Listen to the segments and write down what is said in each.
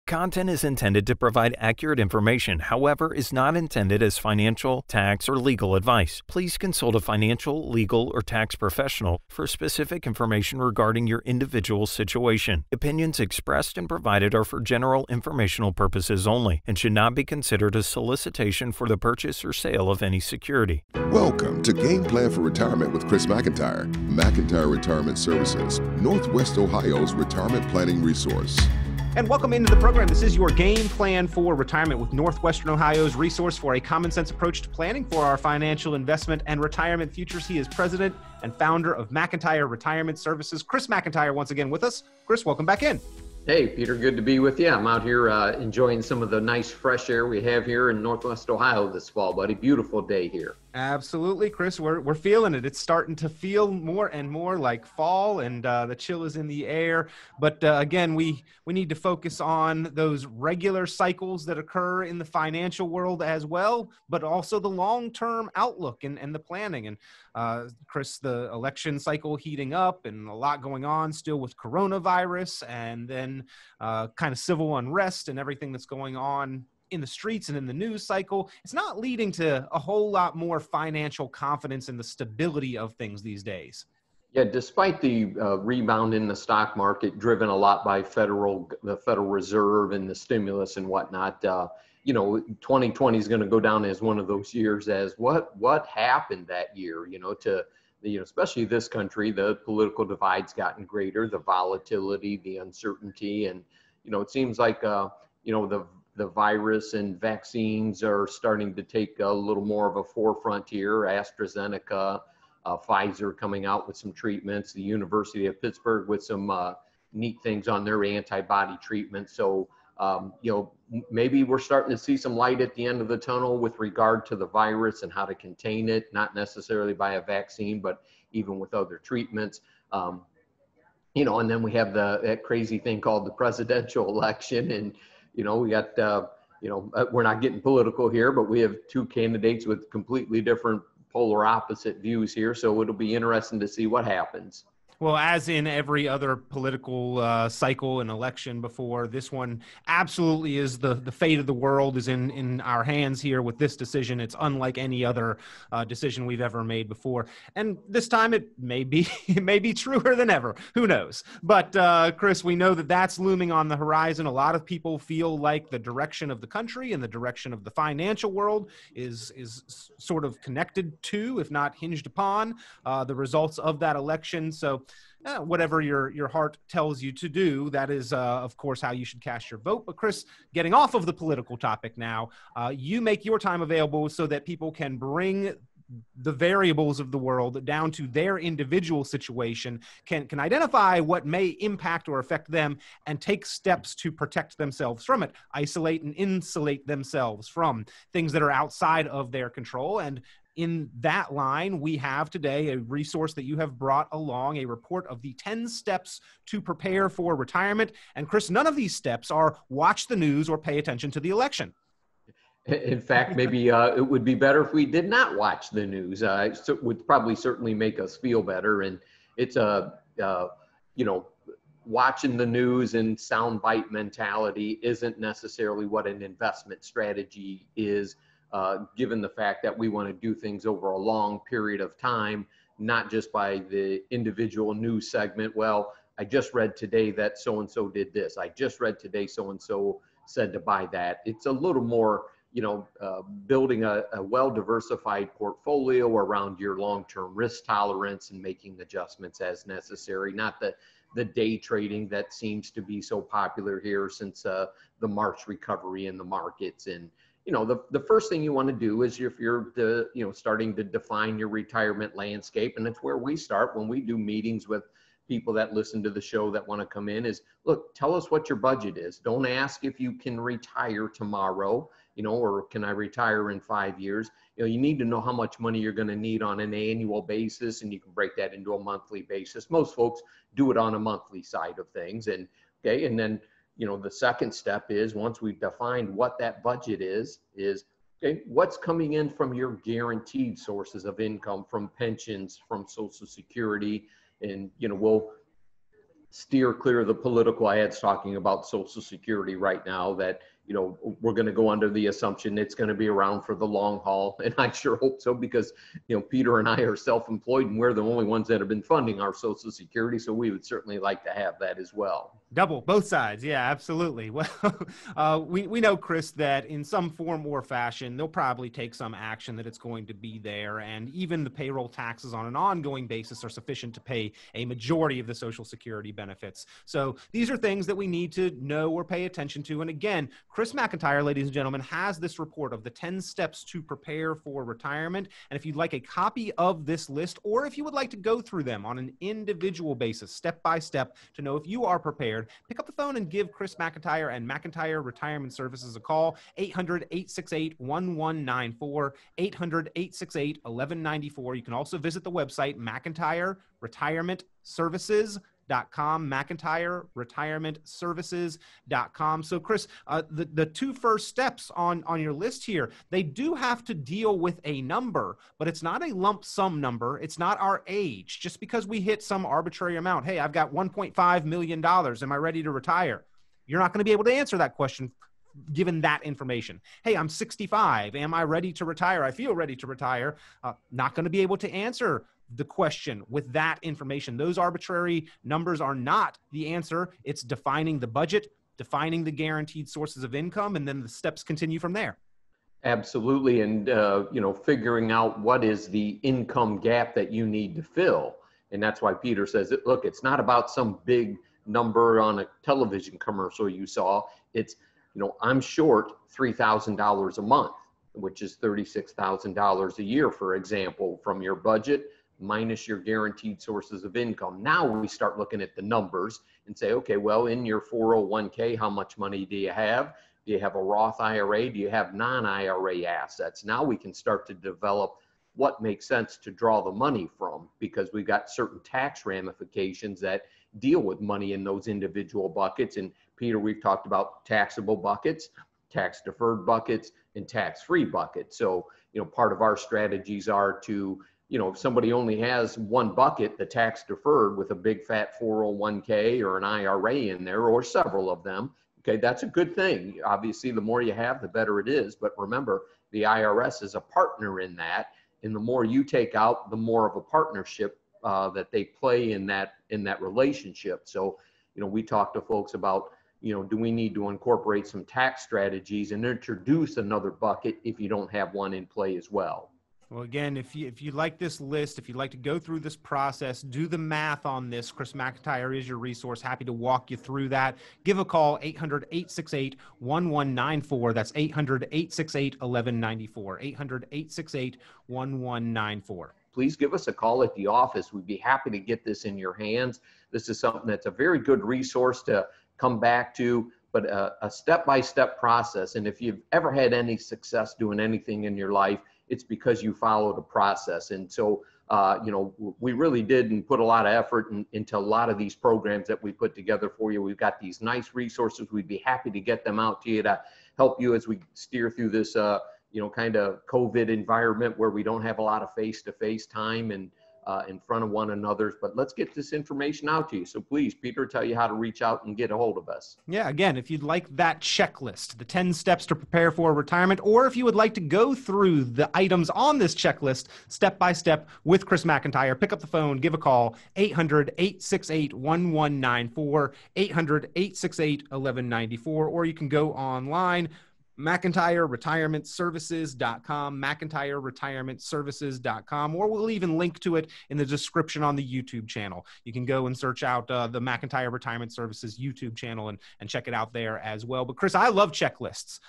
Content is intended to provide accurate information, however, is not intended as financial, tax, or legal advice. Please consult a financial, legal, or tax professional for specific information regarding your individual situation. Opinions expressed and provided are for general informational purposes only and should not be considered a solicitation for the purchase or sale of any security. Welcome to Game Plan for Retirement with Chris McIntire. McIntyre Retirement Services, Northwest Ohio's retirement planning resource. And welcome into the program. This is your Game Plan for Retirement with Northwestern Ohio's resource for a common sense approach to planning for our financial investment and retirement futures. He is president and founder of McIntyre Retirement Services. Chris McIntire once again with us. Chris, welcome back in. Hey, Peter, good to be with you. I'm out here enjoying some of the nice fresh air we have here in Northwest Ohio this fall, buddy. Beautiful day here. Absolutely, Chris. We're feeling it. It's starting to feel more and more like fall, and the chill is in the air. But again, we need to focus on those regular cycles that occur in the financial world as well, but also the long-term outlook and the planning. And Chris, the election cycle heating up and a lot going on still with coronavirus, and then kind of civil unrest and everything that's going on in the streets and in the news cycle. It's not leading to a whole lot more financial confidence in the stability of things these days. Yeah, despite the rebound in the stock market, driven a lot by the Federal Reserve and the stimulus and whatnot, 2020 is going to go down as one of those years as what happened that year, especially this country. The political divide's gotten greater, the volatility, the uncertainty, and, it seems like, the virus and vaccines are starting to take a little more of a forefront here. AstraZeneca, Pfizer coming out with some treatments, the University of Pittsburgh with some neat things on their antibody treatment. So, maybe we're starting to see some light at the end of the tunnel with regard to the virus and how to contain it, not necessarily by a vaccine, but even with other treatments. And then we have that crazy thing called the presidential election. And, we got, we're not getting political here, but we have two candidates with completely different polar opposite views here. So it'll be interesting to see what happens. Well, as in every other political cycle and election before, this one absolutely is the fate of the world is in our hands here with this decision. It's unlike any other decision we've ever made before. And this time it may be truer than ever. Who knows? But Chris, we know that that's looming on the horizon. A lot of people feel like the direction of the country and the direction of the financial world is sort of connected to, if not hinged upon, the results of that election. So whatever your heart tells you to do, that is, of course, how you should cast your vote. But Chris, getting off of the political topic now, you make your time available so that people can bring the variables of the world down to their individual situation, can identify what may impact or affect them and take steps to protect themselves from it, isolate and insulate themselves from things that are outside of their control. And in that line, we have today a resource that you have brought along, a report of the 10 steps to prepare for retirement. And Chris, none of these steps are watch the news or pay attention to the election. In fact, maybe it would be better if we did not watch the news. It would probably certainly make us feel better. And it's watching the news and soundbite mentality isn't necessarily what an investment strategy is. Given the fact that we want to do things over a long period of time, not just by the individual news segment. Well, I just read today that so-and-so did this. I just read today so-and-so said to buy that. It's a little more, building a well-diversified portfolio around your long-term risk tolerance and making adjustments as necessary, not the day trading that seems to be so popular here since the March recovery in the markets. And the first thing you want to do is if you're starting to define your retirement landscape, and it's where we start when we do meetings with people that listen to the show that want to come in, is look, tell us what your budget is. Don't ask if you can retire tomorrow, or can I retire in 5 years? You need to know how much money you're going to need on an annual basis, and you can break that into a monthly basis. Most folks do it on a monthly side of things. And then the second step is, once we've defined what that budget is okay, what's coming in from your guaranteed sources of income, from pensions, from Social Security, and we'll steer clear of the political ads talking about Social Security right now, that, you know, we're going to go under the assumption it's going to be around for the long haul. And I sure hope so, because, you know, Peter and I are self-employed and we're the only ones that have been funding our Social Security. So we would certainly like to have that as well. Double, both sides. Yeah, absolutely. Well, we know, Chris, that in some form or fashion, they'll probably take some action that it's going to be there. And even the payroll taxes on an ongoing basis are sufficient to pay a majority of the Social Security benefits. So these are things that we need to know or pay attention to. And again, Chris McIntire, ladies and gentlemen, has this report of the 10 steps to prepare for retirement. And if you'd like a copy of this list, or if you would like to go through them on an individual basis, step by step, to know if you are prepared, pick up the phone and give Chris McIntire and McIntyre Retirement Services a call, 800-868-1194, 800-868-1194. You can also visit the website, McIntyre-Retirement-Services.com, McIntyre-Retirement-Services.com. So, Chris, the two first steps on your list here, they do have to deal with a number, but it's not a lump sum number. It's not our age. Just because we hit some arbitrary amount, hey, I've got $1.5 million. Am I ready to retire? You're not going to be able to answer that question given that information. Hey, I'm 65. Am I ready to retire? I feel ready to retire. Not going to be able to answer the question with that information. Those arbitrary numbers are not the answer. It's defining the budget, defining the guaranteed sources of income, and then the steps continue from there. Absolutely. And, you know, figuring out what is the income gap that you need to fill. And that's why Peter says, look, it's not about some big number on a television commercial you saw. It's, you know, I'm short $3,000 a month, which is $36,000 a year, for example, from your budget minus your guaranteed sources of income. Now we start looking at the numbers and say, okay, well, in your 401k, how much money do you have? Do you have a Roth IRA? Do you have non-IRA assets? Now we can start to develop what makes sense to draw the money from, because we've got certain tax ramifications that deal with money in those individual buckets. And Peter, we've talked about taxable buckets, tax deferred buckets, and tax-free buckets. So, you know, part of our strategies are to, you know, if somebody only has one bucket, the tax deferred with a big fat 401k or an IRA in there, or several of them, okay, that's a good thing. Obviously, the more you have, the better it is. But remember, the IRS is a partner in that. And the more you take out, the more of a partnership that they play in that relationship. So, you know, we talk to folks about, you know, do we need to incorporate some tax strategies and introduce another bucket if you don't have one in play as well? Well, again, if you like this list, if you'd like to go through this process, do the math on this, Chris McIntire is your resource. Happy to walk you through that. Give a call, 800-868-1194. That's 800-868-1194. 800-868-1194. Please give us a call at the office. We'd be happy to get this in your hands. This is something that's a very good resource to come back to, but a step-by-step process. And if you've ever had any success doing anything in your life, it's because you followed a process. And so, you know, we really did and put a lot of effort into a lot of these programs that we put together for you. We've got these nice resources. We'd be happy to get them out to you to help you as we steer through this, you know, kind of COVID environment where we don't have a lot of face-to-face time and in front of one another. But let's get this information out to you. So please, Peter, tell you how to reach out and get a hold of us. Yeah, again, if you'd like that checklist, the 10 steps to prepare for retirement, or if you would like to go through the items on this checklist step by step with Chris McIntire, pick up the phone, give a call, 800-868-1194, 800-868-1194, or you can go online, McIntyre-Retirement-Services.com, McIntyre-Retirement-Services.com, or we'll even link to it in the description on the YouTube channel. You can go and search out the McIntyre Retirement Services YouTube channel and check it out there as well. But Chris, I love checklists.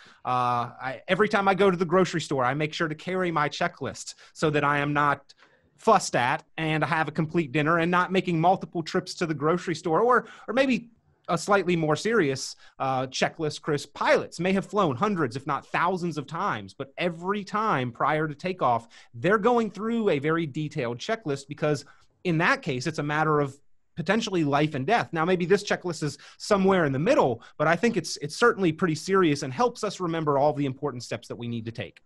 Every time I go to the grocery store, I make sure to carry my checklist so that I am not fussed at and have a complete dinner and not making multiple trips to the grocery store, or maybe a slightly more serious checklist, Chris. Pilots may have flown hundreds, if not thousands of times, but every time prior to takeoff, they're going through a very detailed checklist because in that case, it's a matter of potentially life and death. Now, maybe this checklist is somewhere in the middle, but I think it's certainly pretty serious and helps us remember all the important steps that we need to take.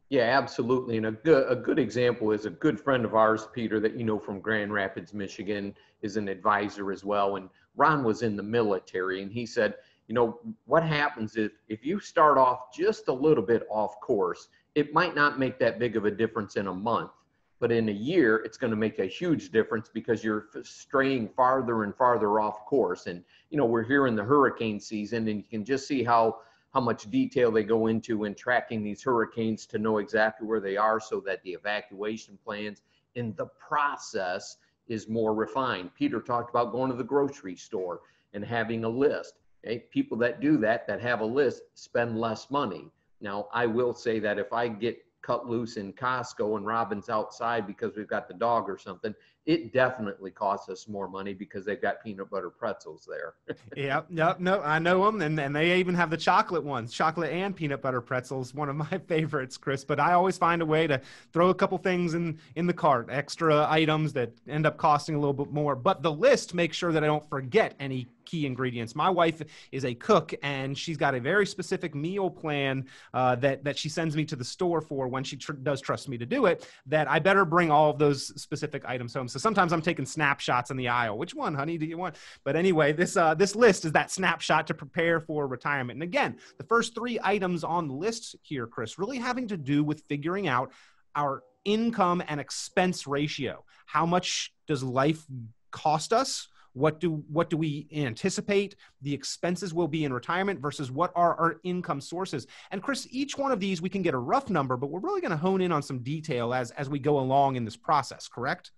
Yeah, absolutely. And a good example is a good friend of ours, Peter, that you know from Grand Rapids, Michigan, is an advisor as well. And Ron was in the military, and he said, you know, what happens if you start off just a little bit off course, it might not make that big of a difference in a month, but in a year, it's going to make a huge difference because you're straying farther and farther off course. And, you know, we're here in the hurricane season, and you can just see how much detail they go into in tracking these hurricanes to know exactly where they are so that the evacuation plans in the process is more refined. Peter talked about going to the grocery store and having a list. Okay? People that do that have a list, spend less money. Now, I will say that if I get cut loose in Costco and Robin's outside because we've got the dog or something, it definitely costs us more money because they've got peanut butter pretzels there. Yeah, no, I know them, and they even have the chocolate ones, chocolate and peanut butter pretzels, one of my favorites, Chris. But I always find a way to throw a couple things in the cart, extra items that end up costing a little bit more. But the list makes sure that I don't forget any key ingredients. My wife is a cook, and she's got a very specific meal plan that she sends me to the store for when she does trust me to do it, that I better bring all of those specific items home. So sometimes I'm taking snapshots in the aisle. Which one, honey, do you want? But anyway, this list is that snapshot to prepare for retirement. And again, the first 3 items on the list here, Chris, really having to do with figuring out our income and expense ratio. How much does life cost us? What do we anticipate the expenses will be in retirement versus what are our income sources? And Chris, each one of these, we can get a rough number, but we're really going to hone in on some detail as we go along in this process, correct?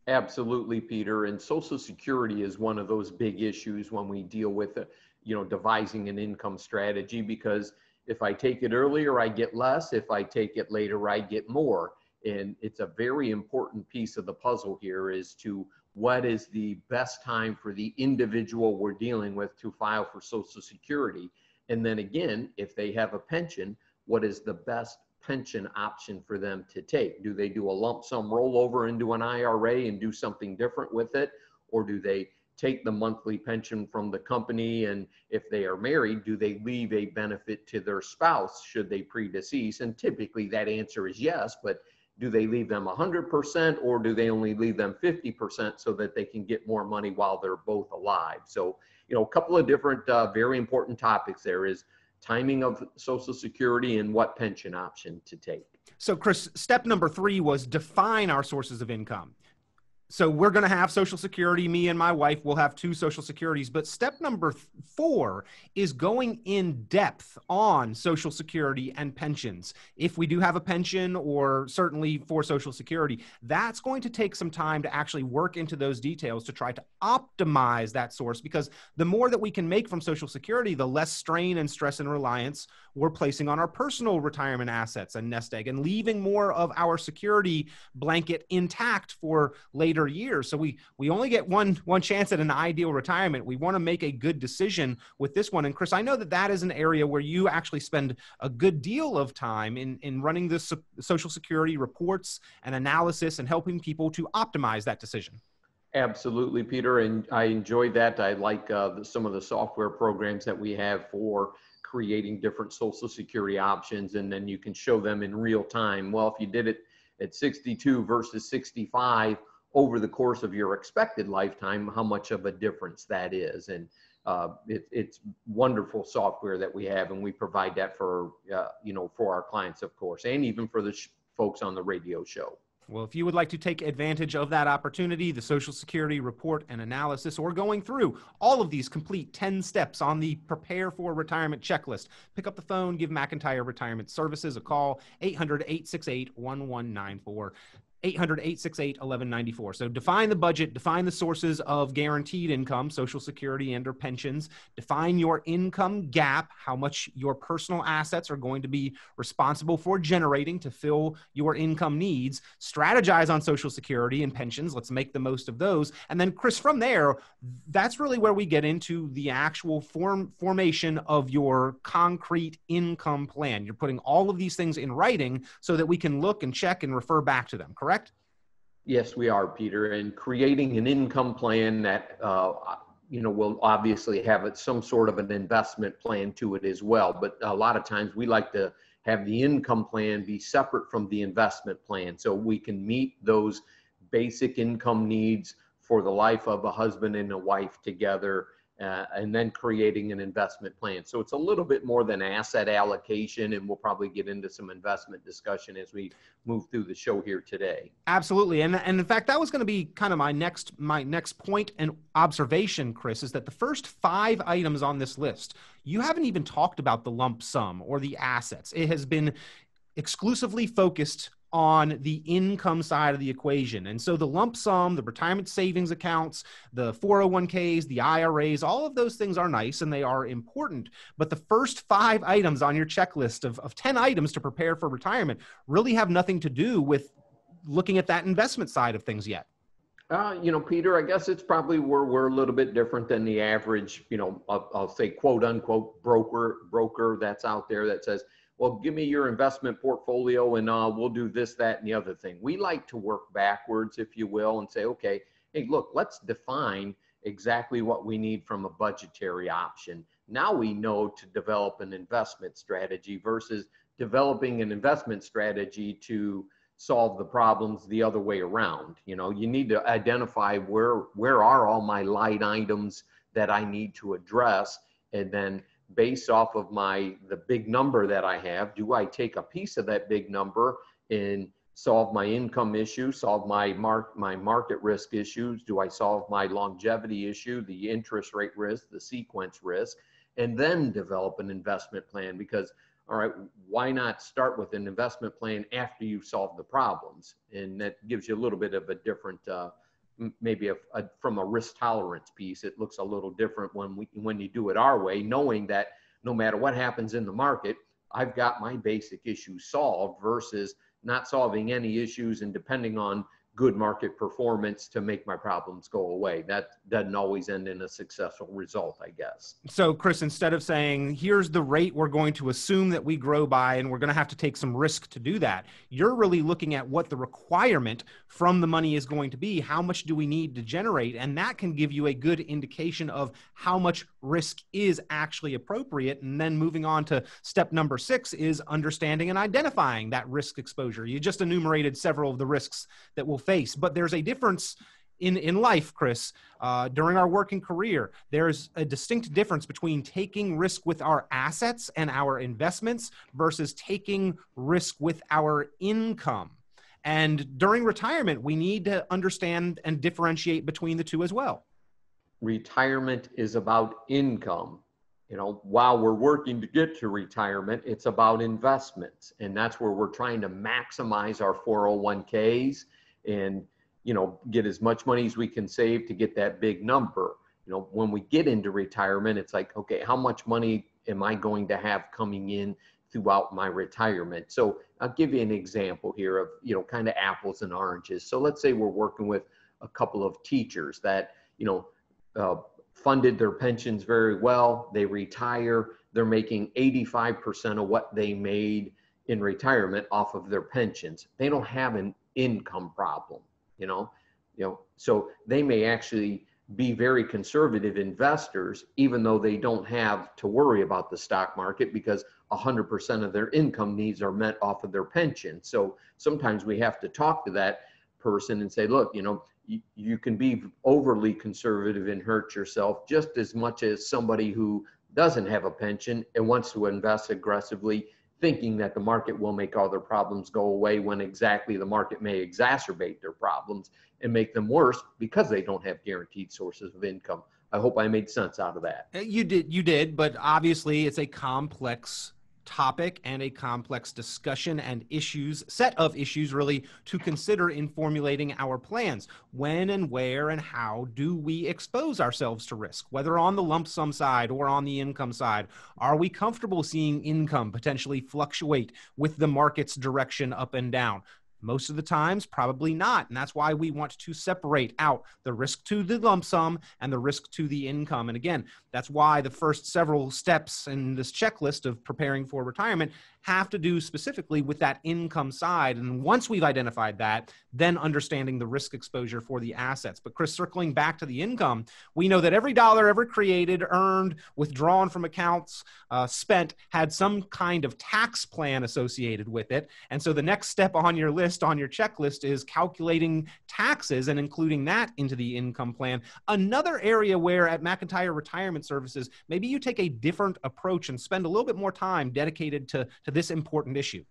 Absolutely, Peter. And Social Security is one of those big issues when we deal with, devising an income strategy, because if I take it earlier, I get less. If I take it later, I get more. And it's a very important piece of the puzzle here is to what is the best time for the individual we're dealing with to file for Social Security. And then again, if they have a pension, what is the best pension option for them to take? Do they do a lump sum rollover into an IRA and do something different with it? Or do they take the monthly pension from the company? And if they are married, do they leave a benefit to their spouse should they predecease? And typically that answer is yes, but do they leave them 100% or do they only leave them 50% so that they can get more money while they're both alive? So, a couple of different very important topics there is timing of Social Security and what pension option to take. So Chris, step number 3 was define our sources of income. So we're going to have Social Security. Me and my wife will have 2 Social Securities. But step number 4 is going in depth on Social Security and pensions. If we do have a pension, or certainly for Social Security, that's going to take some time to actually work into those details to try to optimize that source, because the more that we can make from Social Security, the less strain and stress and reliance we're placing on our personal retirement assets and nest egg, and leaving more of our security blanket intact for later years. So we only get one chance at an ideal retirement. We want to make a good decision with this one. And Chris, I know that is an area where you actually spend a good deal of time in running the Social Security reports and analysis and helping people to optimize that decision. Absolutely, Peter. And I enjoy that. I like some of the software programs that we have for creating different Social Security options, and then you can show them in real time. Well, if you did it at 62 versus 65 over the course of your expected lifetime, how much of a difference that is. And it's wonderful software that we have, and we provide that for our clients, of course, and even for the folks on the radio show. Well, if you would like to take advantage of that opportunity, the Social Security report and analysis, or going through all of these complete 10 steps on the Prepare for Retirement checklist, pick up the phone, give McIntyre Retirement Services a call, 800-868-1194. 800-868-1194. So define the budget, define the sources of guaranteed income, Social Security and or pensions, define your income gap, how much your personal assets are going to be responsible for generating to fill your income needs, strategize on Social Security and pensions. Let's make the most of those. And then Chris, from there, that's really where we get into the actual formation of your concrete income plan. You're putting all of these things in writing so that we can look and check and refer back to them, correct? Yes, we are, Peter. And creating an income plan that, will obviously have some sort of an investment plan to it as well. But a lot of times we like to have the income plan be separate from the investment plan so we can meet those basic income needs for the life of a husband and a wife together, and then creating an investment plan. So it's a little bit more than asset allocation, and we'll probably get into some investment discussion as we move through the show here today. Absolutely. And in fact, that was going to be kind of my next point and observation, Chris, is that the first 5 items on this list, you haven't even talked about the lump sum or the assets. It has been exclusively focused on the income side of the equation. And so the lump sum, the retirement savings accounts, the 401ks, the IRAs, all of those things are nice and they are important. But the first 5 items on your checklist of 10 items to prepare for retirement really have nothing to do with looking at that investment side of things yet. Peter, I guess it's probably where we're a little bit different than the average, I'll say quote unquote broker that's out there that says, well, give me your investment portfolio and we'll do this, that, and the other thing. We like to work backwards, if you will, and say, okay, hey, look, let's define exactly what we need from a budgetary option. Now we know to develop an investment strategy versus developing an investment strategy to solve the problems the other way around. You need to identify where are all my line items that I need to address, and then based off of the big number that I have, do I take a piece of that big number and solve my income issue, solve my market risk issues? Do I solve my longevity issue, the interest rate risk, the sequence risk, and then develop an investment plan? Because, all right, why not start with an investment plan after you've solved the problems? And that gives you a little bit of a different maybe from a risk tolerance piece. It looks a little different when you do it our way, knowing that no matter what happens in the market, I've got my basic issues solved versus not solving any issues and depending on good market performance to make my problems go away. That doesn't always end in a successful result, I guess. So, Chris, instead of saying, here's the rate we're going to assume that we grow by, and we're going to have to take some risk to do that, you're really looking at what the requirement from the money is going to be. How much do we need to generate? And that can give you a good indication of how much risk is actually appropriate. And then moving on to step number 6 is understanding and identifying that risk exposure. You just enumerated several of the risks that we'll face, but there's a difference in life, Chris. During our working career, there's a distinct difference between taking risk with our assets and our investments versus taking risk with our income. And during retirement, we need to understand and differentiate between the two as well. Retirement is about income. While we're working to get to retirement, it's about investments. And that's where we're trying to maximize our 401ks and get as much money as we can save to get that big number. When we get into retirement, it's like, okay, how much money am I going to have coming in throughout my retirement? So I'll give you an example here of, kind of apples and oranges. So let's say we're working with a couple of teachers that, funded their pensions very well. They retire, they're making 85% of what they made in retirement off of their pensions. They don't have an income problem, so they may actually be very conservative investors, even though they don't have to worry about the stock market because 100% of their income needs are met off of their pension. So sometimes we have to talk to that person and say, look, you can be overly conservative and hurt yourself just as much as somebody who doesn't have a pension and wants to invest aggressively, thinking that the market will make all their problems go away when exactly the market may exacerbate their problems and make them worse because they don't have guaranteed sources of income. I hope I made sense out of that. You did, but obviously it's a complex topic and a complex discussion and set of issues really to consider in formulating our plans. When and where and how do we expose ourselves to risk, whether on the lump sum side or on the income side? Are we comfortable seeing income potentially fluctuate with the market's direction up and down? Most of the times, probably not. And that's why we want to separate out the risk to the lump sum and the risk to the income. And again, that's why the first several steps in this checklist of preparing for retirement have to do specifically with that income side. And once we've identified that, then understanding the risk exposure for the assets. But Chris, circling back to the income, we know that every dollar ever created, earned, withdrawn from accounts, spent, had some kind of tax plan associated with it. And so the next step on your list list on your checklist is calculating taxes and including that into the income plan. Another area where at McIntyre Retirement Services, maybe you take a different approach and spend a little bit more time dedicated to this important issue.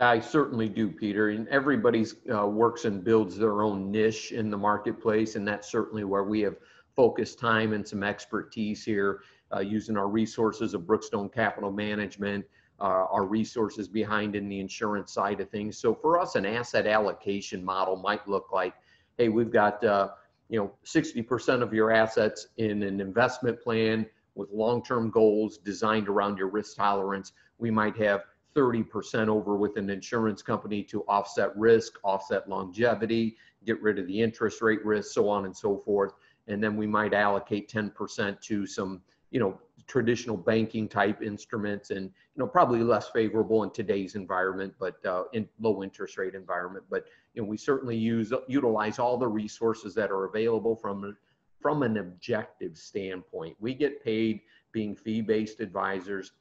I certainly do, Peter. And everybody's works and builds their own niche in the marketplace. And that's certainly where we have focused time and some expertise here, using our resources of Brookstone Capital Management, our resources behind in the insurance side of things. So for us, an asset allocation model might look like, hey, we've got 60% of your assets in an investment plan with long-term goals designed around your risk tolerance. We might have 30% over with an insurance company to offset risk, offset longevity, get rid of the interest rate risk, so on and so forth. And then we might allocate 10% to some, traditional banking type instruments, and, probably less favorable in today's environment, but in low interest rate environment. But, we certainly utilize all the resources that are available from an objective standpoint. We get paid being fee-based advisors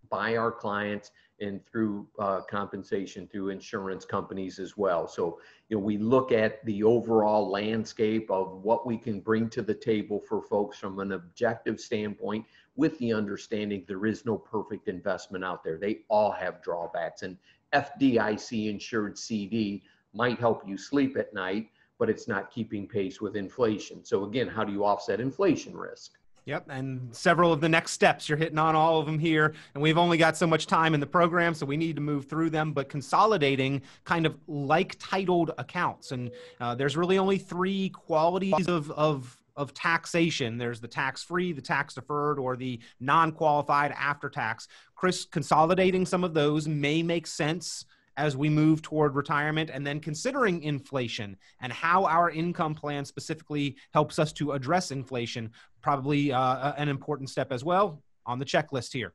by our clients and through compensation through insurance companies as well. So, we look at the overall landscape of what we can bring to the table for folks from an objective standpoint, with the understanding there is no perfect investment out there. They all have drawbacks, and FDIC insured CD might help you sleep at night, but it's not keeping pace with inflation. So again, how do you offset inflation risk? Yep, and several of the next steps, you're hitting on all of them here, and we've only got so much time in the program, so we need to move through them, but consolidating kind of like titled accounts. And there's really only three qualities of taxation. There's the tax-free, the tax-deferred, or the non-qualified after tax. Chris, consolidating some of those may make sense as we move toward retirement, and then considering inflation and how our income plan specifically helps us to address inflation, probably an important step as well on the checklist here.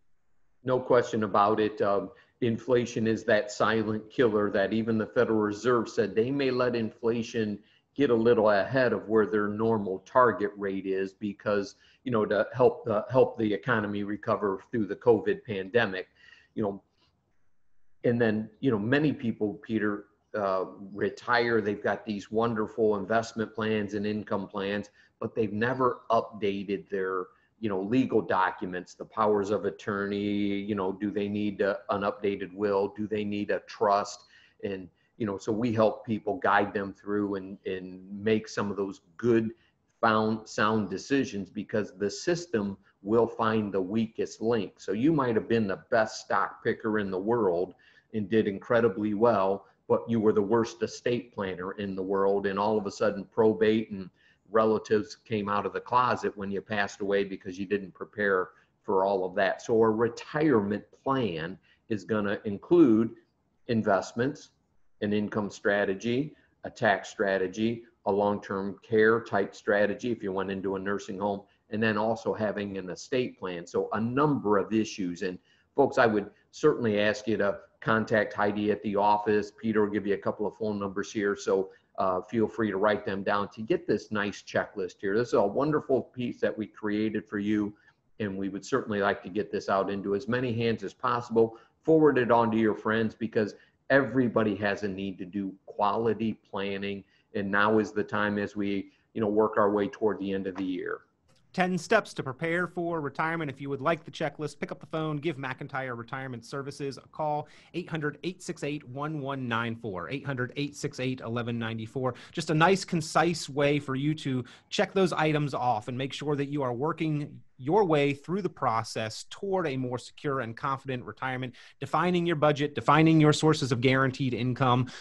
No question about it. Inflation is that silent killer that even the Federal Reserve said they may let inflation get a little ahead of where their normal target rate is because, to help the economy recover through the COVID pandemic, And then, many people, Peter, retire. They've got these wonderful investment plans and income plans, but they've never updated their, legal documents, the powers of attorney. Do they need an updated will? Do they need a trust? And, so we help people guide them through and make some of those good, sound decisions, because the system will find the weakest link. So you might have been the best stock picker in the world and did incredibly well, but you were the worst estate planner in the world. And all of a sudden probate and relatives came out of the closet when you passed away because you didn't prepare for all of that. So a retirement plan is going to include investments, an income strategy, a tax strategy, a long-term care type strategy if you went into a nursing home, and then also having an estate plan. So a number of issues. And folks, I would certainly ask you to contact Heidi at the office. Peter will give you a couple of phone numbers here. So feel free to write them down to get this nice checklist here. This is a wonderful piece that we created for you. And we would certainly like to get this out into as many hands as possible. Forward it on to your friends, because everybody has a need to do quality planning. And now is the time as we, work our way toward the end of the year. 10 steps to prepare for retirement. If you would like the checklist, pick up the phone, give McIntyre Retirement Services a call, 800-868-1194, 800-868-1194. Just a nice, concise way for you to check those items off and make sure that you are working your way through the process toward a more secure and confident retirement, defining your budget, defining your sources of guaranteed income,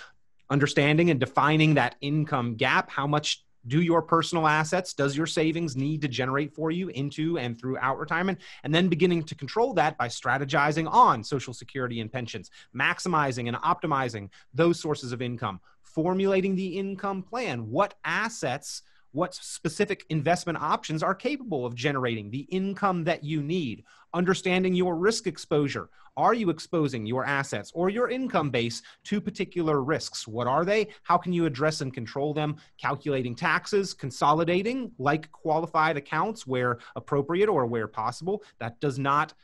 understanding and defining that income gap. How much do your personal assets, does your savings need to generate for you into and throughout retirement? And then beginning to control that by strategizing on Social Security and pensions, maximizing and optimizing those sources of income, formulating the income plan, what assets, what specific investment options are capable of generating the income that you need, understanding your risk exposure. Are you exposing your assets or your income base to particular risks? What are they? How can you address and control them? Calculating taxes, consolidating like qualified accounts where appropriate or where possible. That does not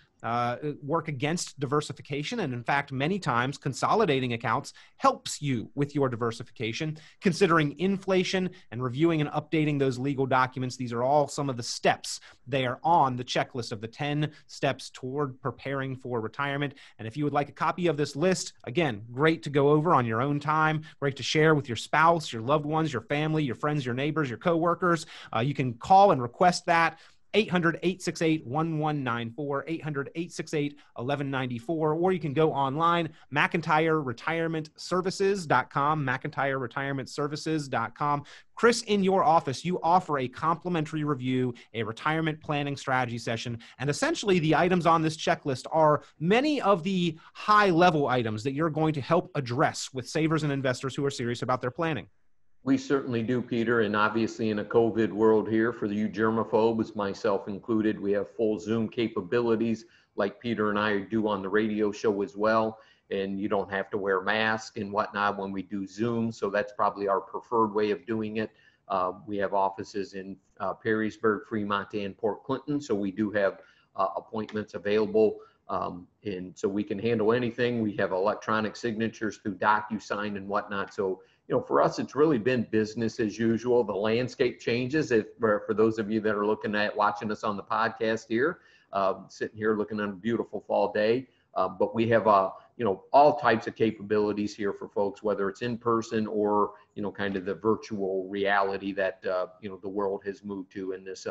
work against diversification. And in fact, many times consolidating accounts helps you with your diversification. Considering inflation and reviewing and updating those legal documents, these are all some of the steps. They are on the checklist of the 10 steps toward preparing for retirement. And if you would like a copy of this list, again, great to go over on your own time, great to share with your spouse, your loved ones, your family, your friends, your neighbors, your coworkers. You can call and request that. 800-868-1194, 800-868-1194, or you can go online, McIntyreRetirementServices.com, McIntyreRetirementServices.com. Chris, in your office, you offer a complimentary review, a retirement planning strategy session, and essentially the items on this checklist are many of the high-level items that you're going to help address with savers and investors who are serious about their planning. We certainly do, Peter, and obviously in a COVID world here, for you germaphobes, myself included, we have full Zoom capabilities like Peter and I do on the radio show as well, and you don't have to wear masks and whatnot when we do Zoom, so that's probably our preferred way of doing it. We have offices in Perrysburg, Fremont, and Port Clinton, so we do have appointments available, and so we can handle anything. We have electronic signatures through DocuSign and whatnot, so for us, it's really been business as usual. The landscape changes. For those of you that are watching us on the podcast here, sitting here looking on a beautiful fall day, but we have all types of capabilities here for folks, whether it's in person or kind of the virtual reality that the world has moved to in this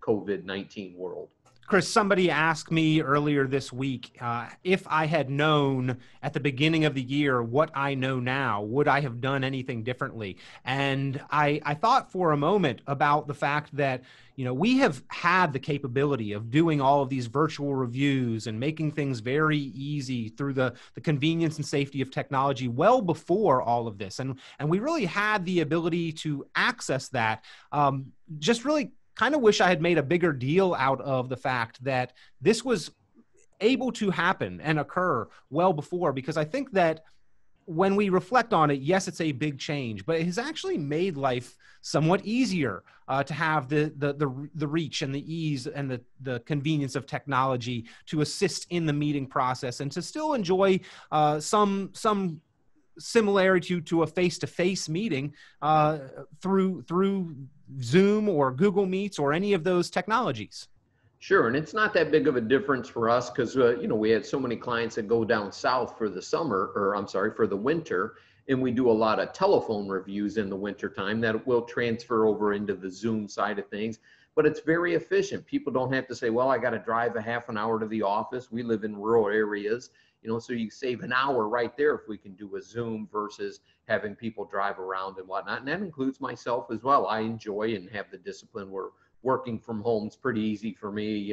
COVID-19 world. Chris, somebody asked me earlier this week, if I had known at the beginning of the year what I know now, would I have done anything differently? And I thought for a moment about the fact that, we have had the capability of doing all of these virtual reviews and making things very easy through the convenience and safety of technology well before all of this. And we really had the ability to access that, just really kind of wish I had made a bigger deal out of the fact that this was able to happen and occur well before, because I think that when we reflect on it, yes, it's a big change, but it has actually made life somewhat easier to have the reach and the ease and the convenience of technology to assist in the meeting process and to still enjoy some similarity to a face-to-face meeting through Zoom or Google Meets or any of those technologies. Sure, and it's not that big of a difference for us because we had so many clients that go down south for the for the winter, and we do a lot of telephone reviews in the winter time that will transfer over into the Zoom side of things. But it's very efficient. People don't have to say, well, I got to drive a half an hour to the office. We live in rural areas, so you save an hour right there if we can do a Zoom versus having people drive around and whatnot. And that includes myself as well. I enjoy and have the discipline where working from home is pretty easy for me.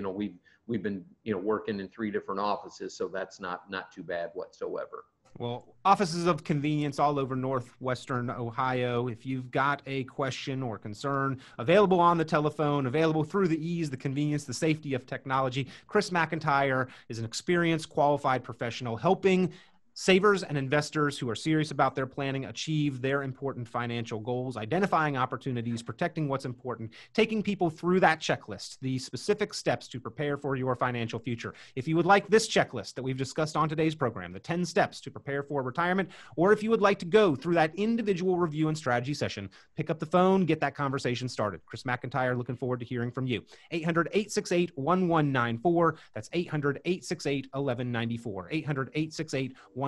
We've been, working in 3 different offices, so that's not too bad whatsoever. Well, offices of convenience all over northwestern Ohio. If you've got a question or concern, available on the telephone, available through the ease, the convenience, the safety of technology, Chris McIntyre is an experienced, qualified professional helping savers and investors who are serious about their planning achieve their important financial goals, identifying opportunities, protecting what's important, taking people through that checklist, the specific steps to prepare for your financial future. If you would like this checklist that we've discussed on today's program, the 10 steps to prepare for retirement, or if you would like to go through that individual review and strategy session, pick up the phone, get that conversation started. Chris McIntyre, looking forward to hearing from you. 800-868-1194. That's 800-868-1194. 800-868-1194.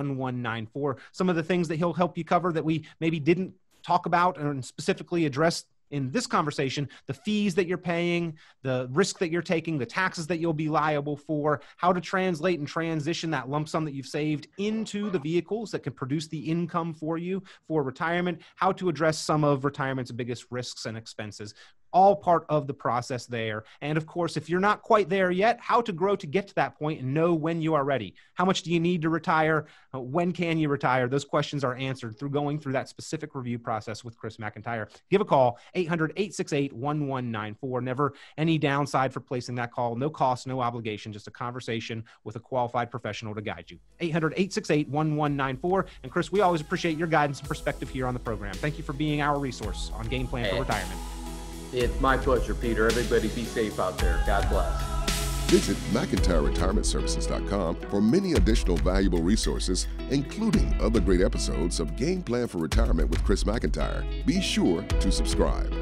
Some of the things that he'll help you cover that we maybe didn't talk about and specifically address in this conversation: the fees that you're paying, the risk that you're taking, the taxes that you'll be liable for, how to translate and transition that lump sum that you've saved into the vehicles that can produce the income for you for retirement, how to address some of retirement's biggest risks and expenses. All part of the process there. And of course, if you're not quite there yet, how to grow to get to that point and know when you are ready. How much do you need to retire? When can you retire? Those questions are answered through going through that specific review process with Chris McIntyre. Give a call, 800-868-1194. Never any downside for placing that call. No cost, no obligation, just a conversation with a qualified professional to guide you. 800-868-1194. And Chris, we always appreciate your guidance and perspective here on the program. Thank you for being our resource on Game Plan for Retirement. It's my pleasure, Peter. Everybody be safe out there. God bless. Visit McIntyreRetirementServices.com for many additional valuable resources, including other great episodes of Game Plan for Retirement with Chris McIntire. Be sure to subscribe.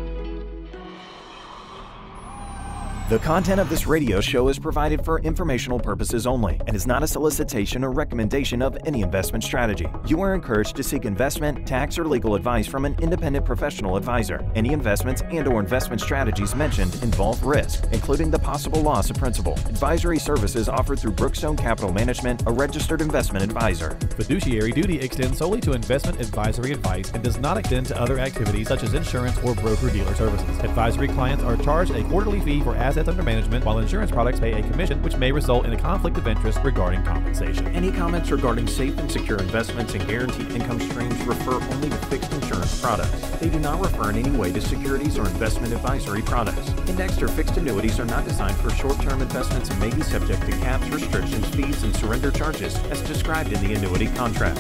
The content of this radio show is provided for informational purposes only and is not a solicitation or recommendation of any investment strategy. You are encouraged to seek investment, tax, or legal advice from an independent professional advisor. Any investments and/or investment strategies mentioned involve risk, including the possible loss of principal. Advisory services offered through Brookstone Capital Management, a registered investment advisor. Fiduciary duty extends solely to investment advisory advice and does not extend to other activities such as insurance or broker-dealer services. Advisory clients are charged a quarterly fee for assets under management, while insurance products pay a commission, which may result in a conflict of interest regarding compensation. Any comments regarding safe and secure investments and guaranteed income streams refer only to fixed insurance products. They do not refer in any way to securities or investment advisory products. Indexed or fixed annuities are not designed for short-term investments and may be subject to caps, restrictions, fees, and surrender charges as described in the annuity contract.